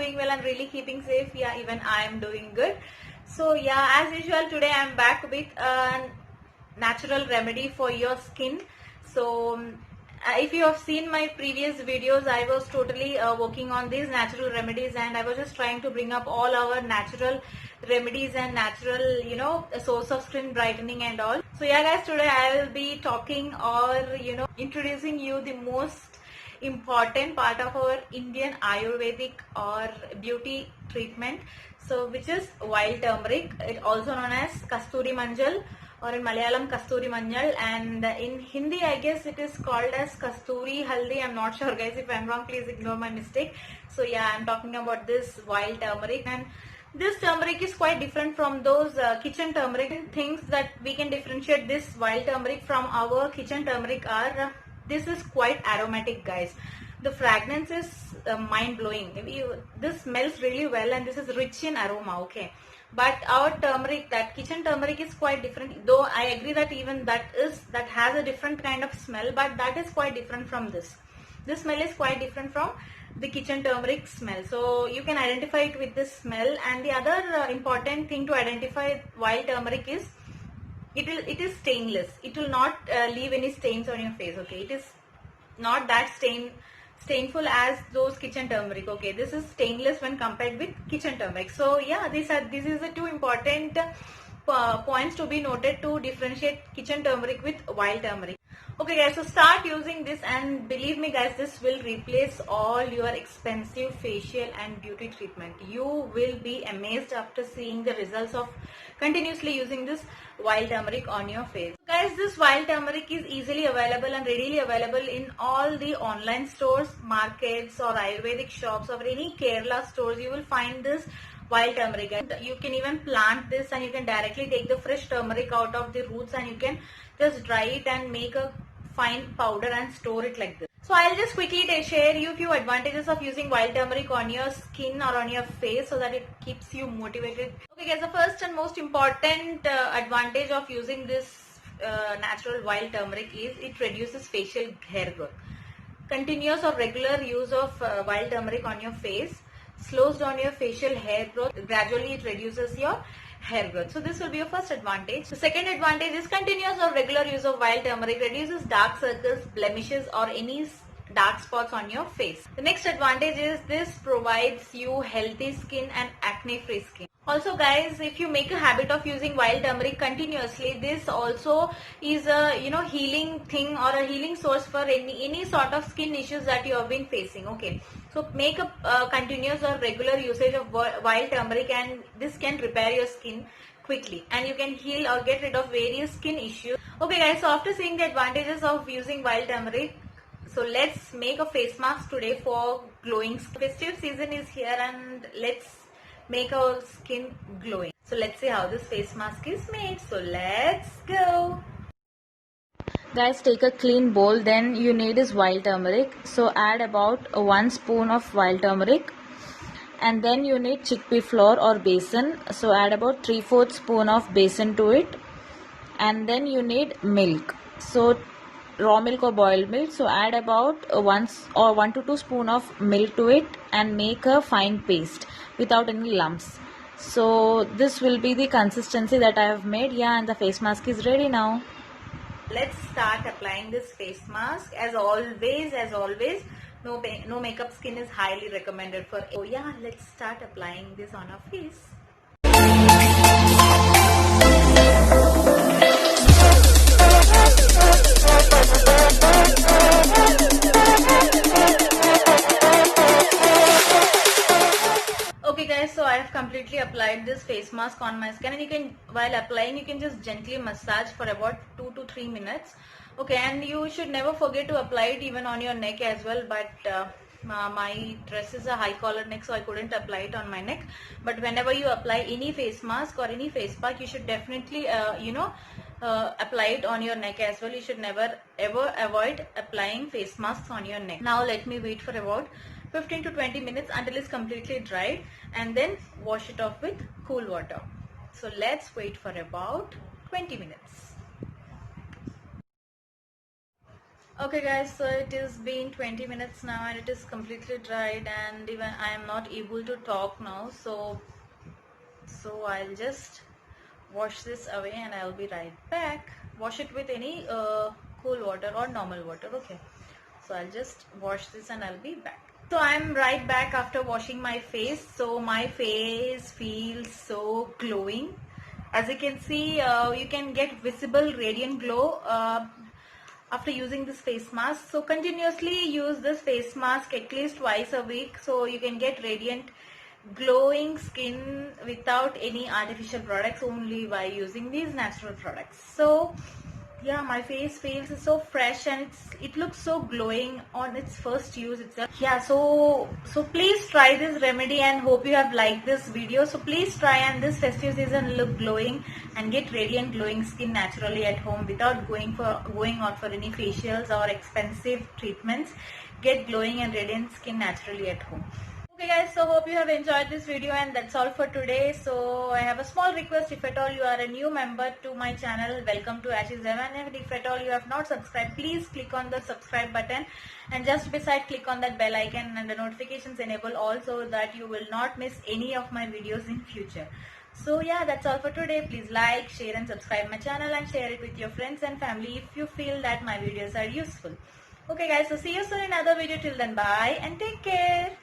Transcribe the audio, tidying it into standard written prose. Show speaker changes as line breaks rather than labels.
doing well and really keeping safe. Yeah, even I am doing good. So yeah, as usual, today I am back with a natural remedy for your skin. So if you have seen my previous videos, I was totally working on these natural remedies, and I was just trying to bring up all our natural remedies and natural, a source of skin brightening and all. So yeah guys, today I will be talking, or introducing you the most important part of our Indian Ayurvedic or beauty treatment, so which is wild turmeric, it also known as Kasturi Manjal, or in Malayalam Kasturi Manjal, and in Hindi I guess it is called as Kasturi Haldi. I'm not sure guys, if I'm wrong please ignore my mistake. So yeah, I'm talking about this wild turmeric, and this turmeric is quite different from those kitchen turmeric. Things that we can differentiate this wild turmeric from our kitchen turmeric are, this is quite aromatic guys. The fragrance is mind-blowing. This smells really well, and this is rich in aroma, okay. But our turmeric, that kitchen turmeric, is quite different, though I agree that even that has a different kind of smell, but that is quite different from this. This smell is quite different from the kitchen turmeric smell, so you can identify it with this smell. And the other important thing to identify wild turmeric is it is stainless. It will not leave any stains on your face, okay. It is not that stainful as those kitchen turmeric, okay. This is stainless when compared with kitchen turmeric. So yeah, this is the two important points to be noted to differentiate kitchen turmeric with wild turmeric. Okay guys, so start using this, and believe me guys, this will replace all your expensive facial and beauty treatment. You will be amazed after seeing the results of continuously using this wild turmeric on your face. So guys, this wild turmeric is easily available and readily available in all the online stores, markets, or Ayurvedic shops, or any Kerala stores. You will find this wild turmeric, and you can even plant this, and you can directly take the fresh turmeric out of the roots, and you can just dry it and make a fine powder and store it like this. So I'll just quickly share you a few advantages of using wild turmeric on your skin or on your face, so that it keeps you motivated. Okay guys, the first and most important advantage of using this natural wild turmeric is it reduces facial hair growth. Continuous or regular use of wild turmeric on your face slows down your facial hair growth. Gradually it reduces your hair growth. So this will be your first advantage. The second advantage is continuous or regular use of wild turmeric reduces dark circles, blemishes, or any dark spots on your face. The next advantage is this provides you healthy skin and acne free skin. Also guys, if you make a habit of using wild turmeric continuously, this also is a healing thing, or a healing source for any sort of skin issues that you have been facing, okay. So make a continuous or regular usage of wild turmeric, and this can repair your skin quickly, and you can heal or get rid of various skin issues. Okay guys, so after seeing the advantages of using wild turmeric, so let's make a face mask today for glowing skin. Festive season is here, and let's make our skin glowing. So let's see how this face mask is made. So let's go.
Guys, take a clean bowl, then you need is wild turmeric. So add about 1 spoon of wild turmeric, and then you need chickpea flour or besan. So add about 3/4 spoon of besan to it, and then you need milk. So raw milk or boiled milk. So add about 1 to 2 spoon of milk to it, and make a fine paste without any lumps. So this will be the consistency that I have made. Yeah, and the face mask is ready now.
Let's start applying this face mask. As always, no makeup skin is highly recommended for. Oh yeah, let's start applying this on our face. Okay guys, so I have completely applied this face mask on my skin, and while applying you can just gently massage for about 2 to 3 minutes. Okay, and you should never forget to apply it even on your neck as well, but my dress is a high collar neck, so I couldn't apply it on my neck. But whenever you apply any face mask or any face pack, you should definitely apply it on your neck as well. You should never ever avoid applying face masks on your neck. Now let me wait for about 15 to 20 minutes until it's completely dry, and then wash it off with cool water. So let's wait for about 20 minutes. Okay guys, so it is been 20 minutes now and it is completely dried, and even I am not able to talk now, so I'll just wash this away and I'll be right back. Wash it with any cool water or normal water. Okay, so I'll just wash this and I'll be back. So I'm right back after washing my face. So my face feels so glowing. As you can see, you can get visible radiant glow after using this face mask. So continuously use this face mask at least twice a week, so you can get radiant glowing skin without any artificial products, only by using these natural products. So yeah, my face feels so fresh and it looks so glowing on its first use itself. Yeah, so please try this remedy and hope you have liked this video. So please try, and this festive season look glowing and get radiant glowing skin naturally at home without going out for any facials or expensive treatments. Get glowing and radiant skin naturally at home. Okay guys, so hope you have enjoyed this video, and that's all for today. So I have a small request: if at all you are a new member to my channel, welcome to Ashish Zevan, and if at all you have not subscribed, please click on the subscribe button and just beside click on that bell icon and the notifications enable all, so that you will not miss any of my videos in future. So yeah, that's all for today. Please like, share and subscribe my channel and share it with your friends and family if you feel that my videos are useful. Okay guys, so see you soon in another video. Till then, bye and take care.